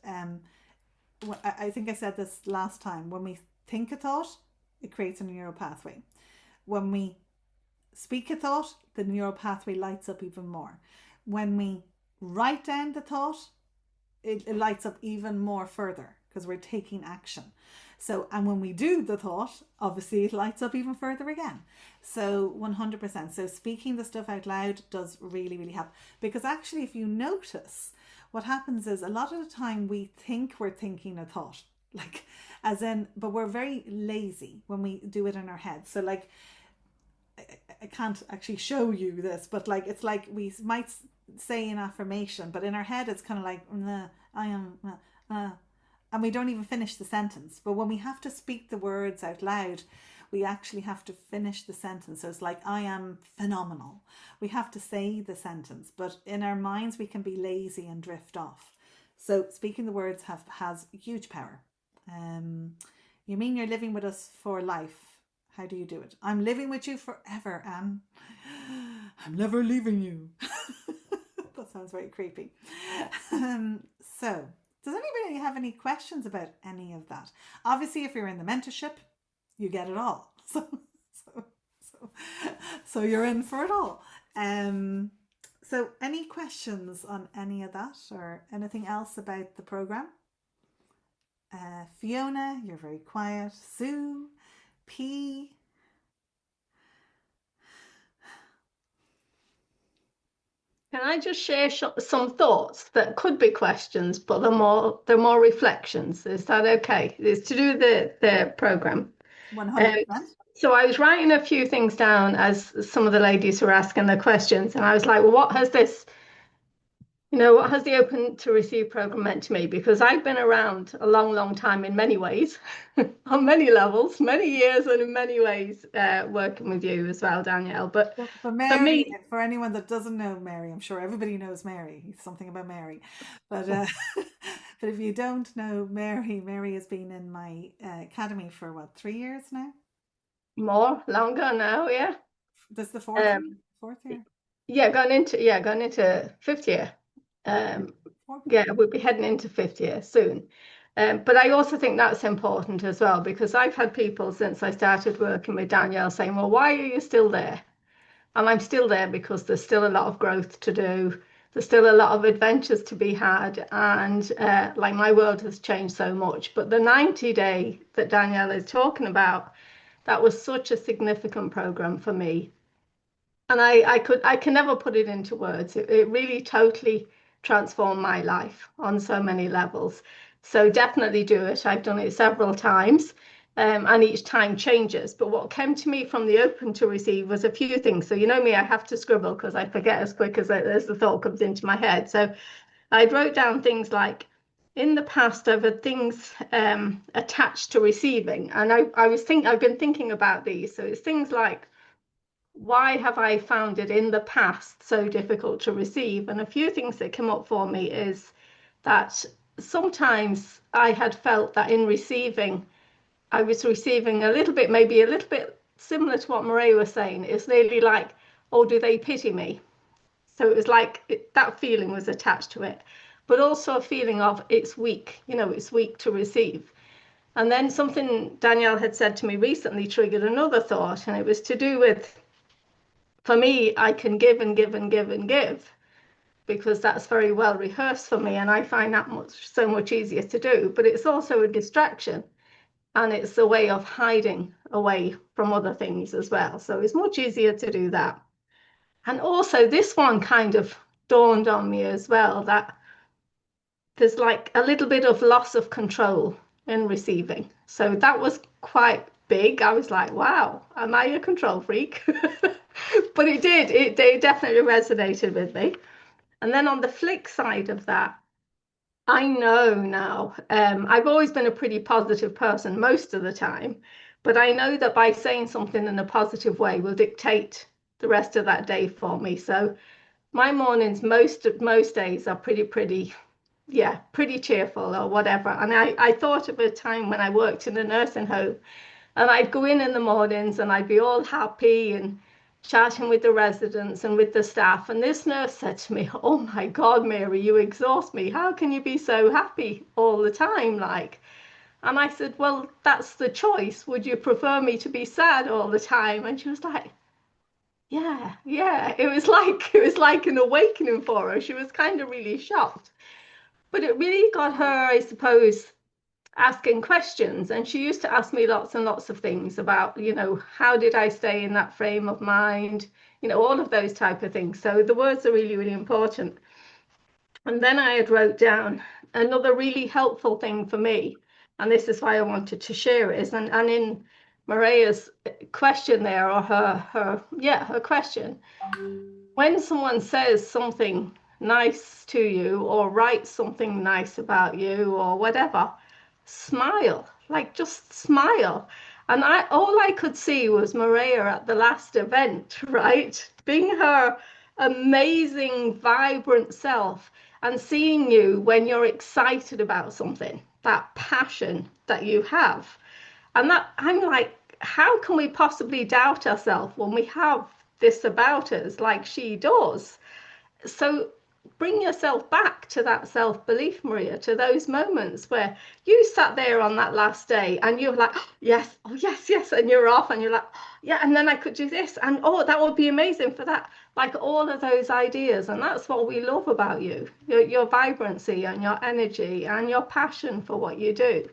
I think I said this last time. When we think a thought, it creates a neural pathway. When we speak a thought, the neural pathway lights up even more. When we write down the thought, it lights up even more further because we're taking action. So, and when we do the thought, obviously it lights up even further again. So 100%. So speaking the stuff out loud does really, really help, because actually, if you notice, what happens is a lot of the time we think we're thinking a thought, like as in, but we're very lazy when we do it in our head. So like, I can't actually show you this, but like, it's like we might say an affirmation, but in our head, it's kind of like, I am, and we don't even finish the sentence. But when we have to speak the words out loud, we actually have to finish the sentence. So it's like, I am phenomenal. We have to say the sentence, but in our minds, we can be lazy and drift off. So speaking the words has huge power. You mean you're living with us for life? How do you do it? I'm living with you forever, Anne. I'm never leaving you. That sounds very creepy. So, does anybody have any questions about any of that? Obviously, if you're in the mentorship, you get it all. So you're in for it all. So any questions on any of that or anything else about the program? Fiona, you're very quiet. Sue, Can I just share some thoughts that could be questions, but they're more reflections? Is that okay? It's to do the program. 100%. So I was writing a few things down as some of the ladies were asking their questions, and I was like, well, what has the Open to Receive program meant to me? Because I've been around a long, long time in many ways, on many levels, many years, and in many ways, working with you as well, Danielle. But For for Mary, me, for anyone that doesn't know Mary, I'm sure everybody knows Mary. Something about Mary, but but if you don't know Mary, Mary has been in my academy for what, 3 years now? longer now, yeah. This is the fourth year? Um, Fourth year? yeah, going into fifth year. Yeah, we'll be heading into fifth year soon. But I also think that's important as well, because I've had people since I started working with Danielle saying, well, why are you still there? And I'm still there because there's still a lot of growth to do. There's still a lot of adventures to be had. And like my world has changed so much. But the 90-day that Danielle is talking about, that was such a significant program for me. And I can never put it into words. It really totally transformed my life on so many levels. So definitely do it. I've done it several times. And each time changes. But what came to me from the Open to Receive was a few things. So you know me, I have to scribble because I forget as quick as the thought comes into my head. So I wrote down things like, in the past, I've had things attached to receiving. And I've been thinking about these. So it's things like, why have I found it in the past so difficult to receive? And a few things that came up for me is that sometimes I had felt that in receiving, I was receiving maybe a little bit similar to what Maria was saying. It's nearly like, oh, do they pity me? So it was like that feeling was attached to it, but also a feeling of it's weak, it's weak to receive. And then something Danielle had said to me recently triggered another thought, and it was to do with, for me, I can give and give and give and give because that's very well rehearsed for me, and I find that so much easier to do. But it's also a distraction, and it's a way of hiding away from other things as well. So it's much easier to do that. And also this one kind of dawned on me as well, that there's like a little bit of loss of control in receiving. So that was quite big. I was like, wow, am I a control freak? But it definitely resonated with me. And then on the flip side of that, I know now, I've always been a pretty positive person most of the time, but I know that by saying something in a positive way will dictate the rest of that day for me. So my mornings, most days are pretty cheerful or whatever. And I thought of a time when I worked in a nursing home, and I'd go in the mornings and I'd be all happy and chatting with the residents and with the staff. And this nurse said to me, oh my God, Mary, you exhaust me. How can you be so happy all the time? And I said, well, that's the choice. Would you prefer me to be sad all the time? And she was like, yeah. It was like an awakening for her. She was kind of really shocked. But it really got her, I suppose, asking questions. And she used to ask me lots and lots of things about, how did I stay in that frame of mind, all of those type of things. So the words are really, really important. And then I had wrote down another really helpful thing for me, and this is why I wanted to share it, and in Maria's question there, or her question, when someone says something nice to you or writes something nice about you or whatever, smile, just smile. And all I could see was Maria at the last event, right? Being her amazing, vibrant self, and seeing you when you're excited about something, that passion that you have. And that I'm like, how can we possibly doubt ourselves when we have this about us like she does? So bring yourself back to that self-belief, Maria, to those moments where you sat there on that last day and you're like, oh, yes, and you're off and you're like, oh, yeah, and then I could do this, and oh, that would be amazing for that. Like all of those ideas. And that's what we love about you, your vibrancy and your energy and your passion for what you do.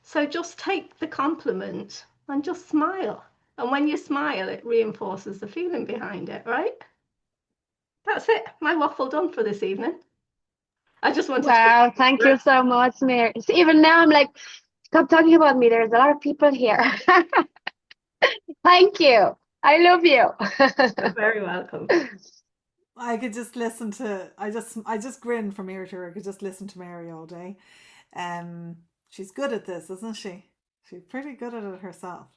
So just take the compliment and just smile. And when you smile, it reinforces the feeling behind it, right? that's it. My waffle done for this evening. I just wanted to. Wow, thank you so much, Mary. So even now I'm like, stop talking about me. There's a lot of people here. Thank you. I love you. You're very welcome. I could just listen to. I just grin from ear to ear. I could just listen to Mary all day. She's good at this, isn't she? She's pretty good at it herself.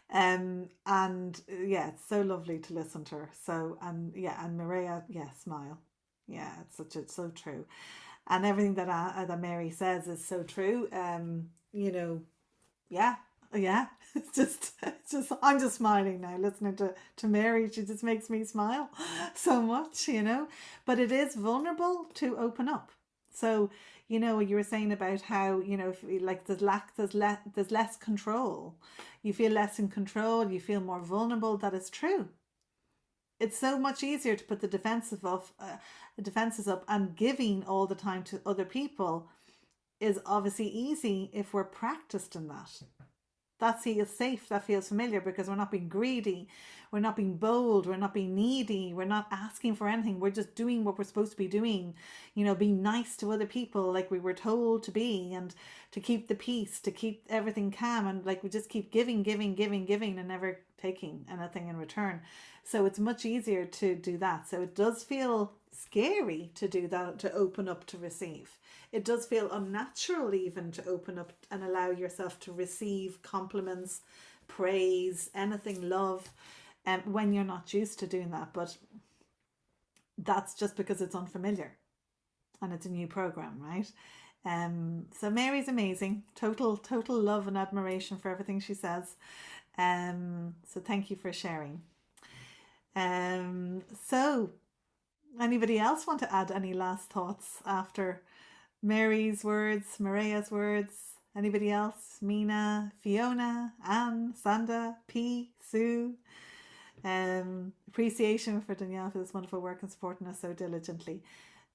And yeah, it's so lovely to listen to her. So and Maria, yeah, smile. Yeah, it's so true. And everything that Mary says is so true. You know, yeah. It's just I'm just smiling now listening to Mary. She just makes me smile so much, you know. But it is vulnerable to open up. So, you know, you were saying about how, you know, if, like there's less control. You feel less in control, you feel more vulnerable. That is true. It's so much easier to put the defenses up, and giving all the time to other people is obviously easy if we're practiced in that. That feels safe, that feels familiar, because we're not being greedy, we're not being bold, we're not being needy, we're not asking for anything, we're just doing what we're supposed to be doing, you know, being nice to other people like we were told to be, and to keep the peace, to keep everything calm, and like we just keep giving and never taking anything in return. So it's much easier to do that. So it does feel scary to do that, to open up to receive. It does feel unnatural even to open up and allow yourself to receive compliments, praise, anything, love, when you're not used to doing that. But that's just because it's unfamiliar and it's a new program, right? So Mary's amazing. Total love and admiration for everything she says. So thank you for sharing. So anybody else want to add any last thoughts after Mary's words, Maria's words? Anybody else? Mina, Fiona, Anne, Sanda, P, Sue. Appreciation for Danielle for this wonderful work and supporting us so diligently.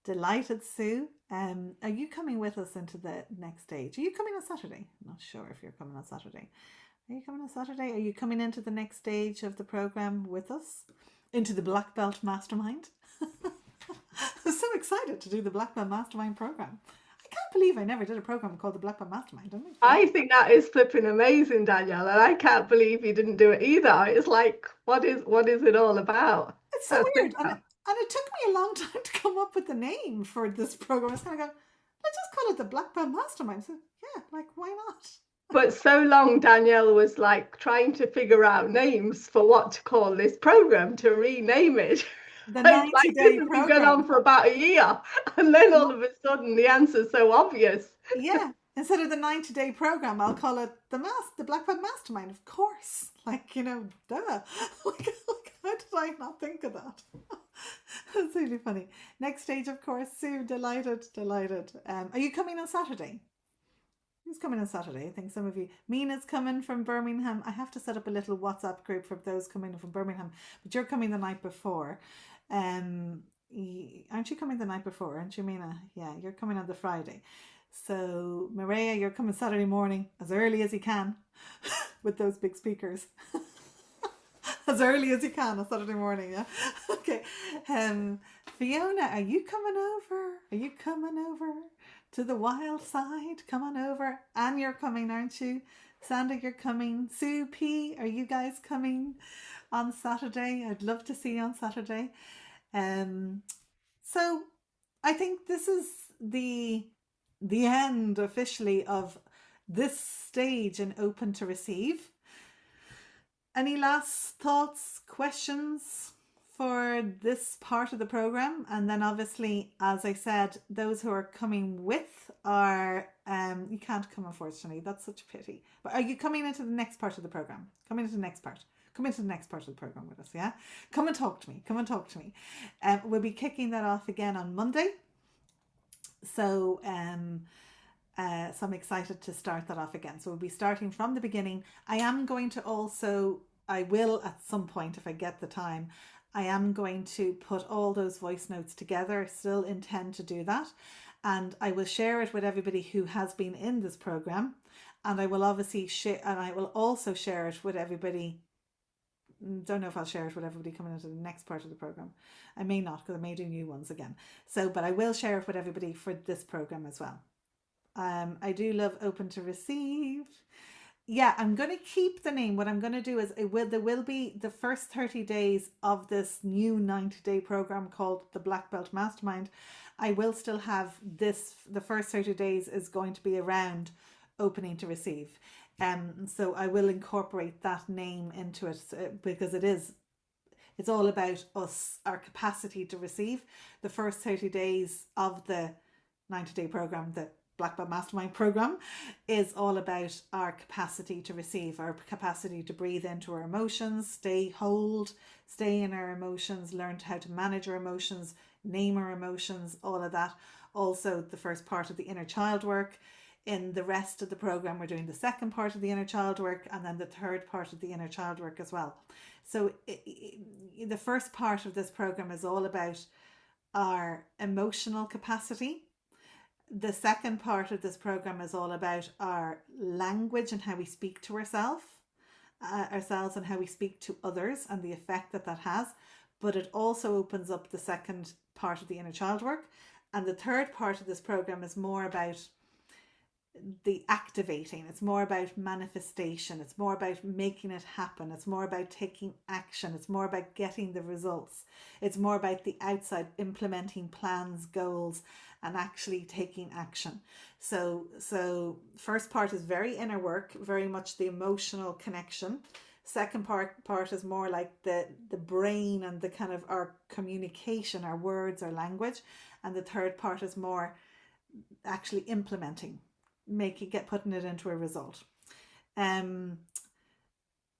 Delighted, Sue. Are you coming with us into the next stage? Are you coming on Saturday? I'm not sure if you're coming on Saturday. Are you coming on Saturday? Are you coming into the next stage of the program with us? Into the Blackbelt Mastermind? I'm so excited to do the Blackbelt Mastermind program. I can't believe I never did a program called the Blackbelt Mastermind. I think that is flipping amazing, Danielle, and I can't believe you didn't do it either. It's like, what is it all about? It's so weird. And it took me a long time to come up with the name for this program. I was kind of going, let's just call it the Blackbelt Mastermind. So yeah, like, why not? But so long Danielle was like trying to figure out names for what to call this program, to rename it. The 90-day program. program. Been on for about a year, and then all of a sudden the answer's so obvious. Yeah, instead of the 90-day program, I'll call it the Blackbelt Mastermind. Of course, like, you know, duh. Like, how did I not think of that? That's really funny. Next stage, of course, Sue. Delighted. Are you coming on Saturday? Who's coming on Saturday? I think some of you. Mina's coming from Birmingham. I have to set up a little WhatsApp group for those coming from Birmingham. But you're coming the night before. Aren't you coming the night before? Aren't you, Mina? Yeah, you're coming on the Friday. So Maria, you're coming Saturday morning as early as you can with those big speakers. As early as you can on Saturday morning, yeah. Okay. Fiona, are you coming over? Are you coming over to the wild side? Come on over. Anne, you're coming, aren't you? Sanda, you're coming. Sue, P, are you guys coming on Saturday? I'd love to see you on Saturday. So I think this is the end officially of this stage in Open to Receive. Any last thoughts, questions for this part of the program? And then obviously, as I said, those who are coming with are, you can't come, unfortunately. That's such a pity. But are you coming into the next part of the program? Coming into the next part. Come into the next part of the program with us, yeah? Come and talk to me. We'll be kicking that off again on Monday. So I'm excited to start that off again. So we'll be starting from the beginning. I will at some point, if I get the time, I am going to put all those voice notes together. I still intend to do that. And I will share it with everybody who has been in this program. And I will obviously share, and I will also share it with everybody don't know if I'll share it with everybody coming into the next part of the program. I may not, because I may do new ones again. So, but I will share it with everybody for this program as well. I do love Open to Receive. Yeah, I'm going to keep the name. What I'm going to do is there will be the first 30 days of this new 90-day program called the Blackbelt Mastermind. I will still have this. The first 30 days is going to be around opening to receive. So I will incorporate that name into it, because it's all about us, our capacity to receive. The first 30 days of the 90-day program, the Blackbelt Mastermind program, is all about our capacity to receive, our capacity to breathe into our emotions, stay in our emotions, learn how to manage our emotions, name our emotions, all of that. Also, the first part of the inner child work. In the rest of the program, we're doing the second part of the inner child work, and then the third part of the inner child work as well. So the first part of this program is all about our emotional capacity. The second part of this program is all about our language and how we speak to ourselves and how we speak to others and the effect that has. But it also opens up the second part of the inner child work. And the third part of this program is more about the activating. It's more about manifestation. It's more about making it happen. It's more about taking action. It's more about getting the results. It's more about the outside, implementing plans, goals, and actually taking action. So first part is very inner work, very much the emotional connection. Second part is more like the brain and the kind of our communication, our words, our language. And the third part is more actually implementing, putting it into a result.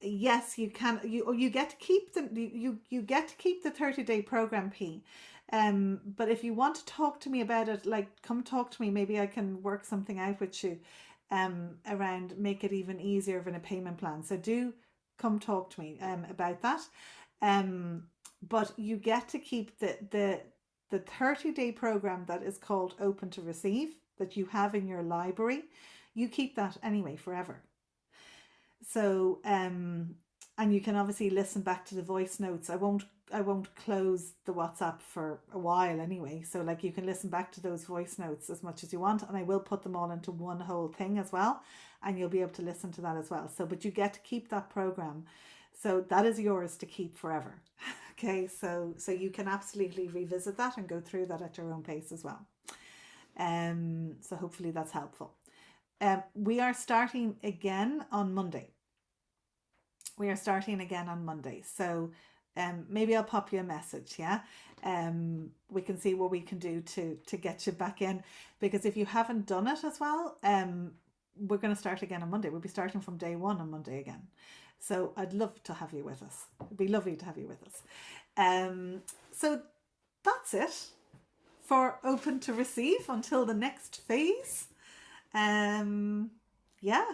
Yes, you can. You get to keep you get to keep the 30-day program, P. But if you want to talk to me about it, like, come talk to me. Maybe I can work something out with you around make it even easier in a payment plan. So do come talk to me about that. But you get to keep the 30-day program that is called Open to Receive, that you have in your library. You keep that anyway forever. So and you can obviously listen back to the voice notes. I won't close the WhatsApp for a while anyway, so like you can listen back to those voice notes as much as you want, and I will put them all into one whole thing as well, and you'll be able to listen to that as well. So but you get to keep that program, so that is yours to keep forever. Okay, so you can absolutely revisit that and go through that at your own pace as well. So hopefully that's helpful. We are starting again on Monday. So maybe I'll pop you a message. Yeah. We can see what we can do to get you back in, because if you haven't done it as well, we're going to start again on Monday. We'll be starting from day one on Monday again. So I'd love to have you with us. It'd be lovely to have you with us. So that's it for Open to Receive until the next phase. Yeah.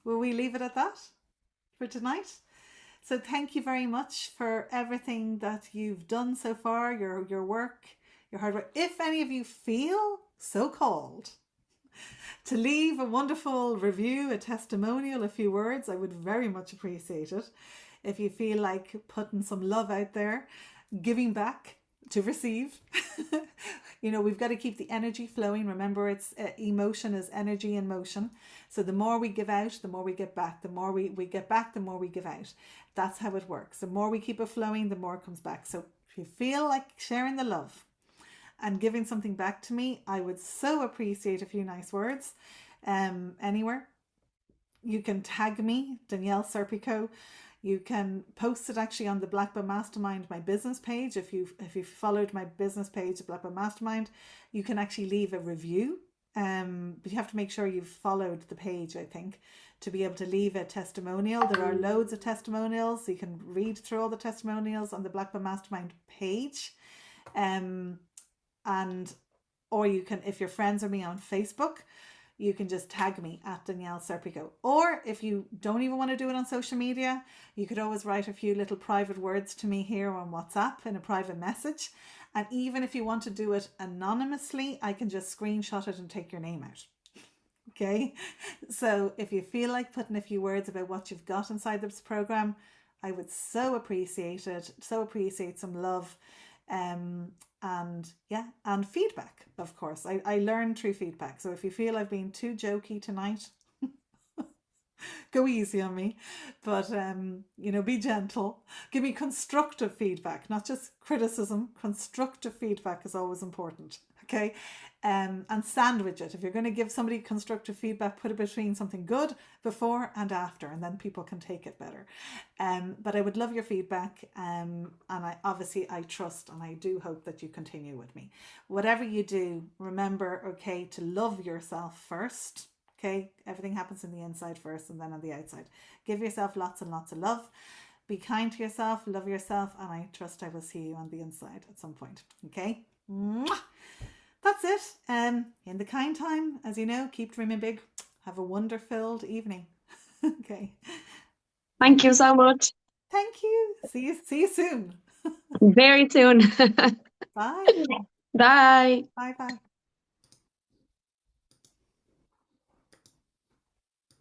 Will we leave it at that for tonight? So thank you very much for everything that you've done so far, your work, your hard work. If any of you feel so called to leave a wonderful review, a testimonial, a few words, I would very much appreciate it. If you feel like putting some love out there, giving back to receive. You know, we've got to keep the energy flowing. Remember, it's emotion is energy in motion. So the more we give out, the more we get back. The more we get back, the more we give out. That's how it works. The more we keep it flowing, the more it comes back. So if you feel like sharing the love and giving something back to me, I would so appreciate a few nice words. Anywhere. You can tag me, Danielle Serpico. You can post it actually on the Blackbelt Mastermind, my business page. If you followed my business page, Blackbelt Mastermind, you can actually leave a review. But you have to make sure you've followed the page, I think, to be able to leave a testimonial. There are loads of testimonials. So you can read through all the testimonials on the Blackbelt Mastermind page. Or you can, if you're friends with me on Facebook, you can just tag me at Danielle Serpico. Or if you don't even want to do it on social media, you could always write a few little private words to me here on WhatsApp in a private message. And even if you want to do it anonymously, I can just screenshot it and take your name out. Okay. So if you feel like putting a few words about what you've got inside this program, I would so appreciate it. So appreciate some love. And yeah, and feedback, of course. I learn through feedback. So if you feel I've been too jokey tonight, go easy on me. But you know, be gentle. Give me constructive feedback, not just criticism. Constructive feedback is always important. Okay. And sandwich it. If you're going to give somebody constructive feedback, put it between something good before and after, and then people can take it better. But I would love your feedback. And I trust and I do hope that you continue with me. Whatever you do, remember, okay, to love yourself first. Okay, everything happens in the inside first and then on the outside. Give yourself lots and lots of love. Be kind to yourself, love yourself, and I trust I will see you on the inside at some point. Okay? Mwah! That's it. In the kind time, as you know, keep dreaming big. Have a wonder-filled evening. Okay. Thank you so much. Thank you. See you soon. Very soon. Bye. Bye. Bye bye.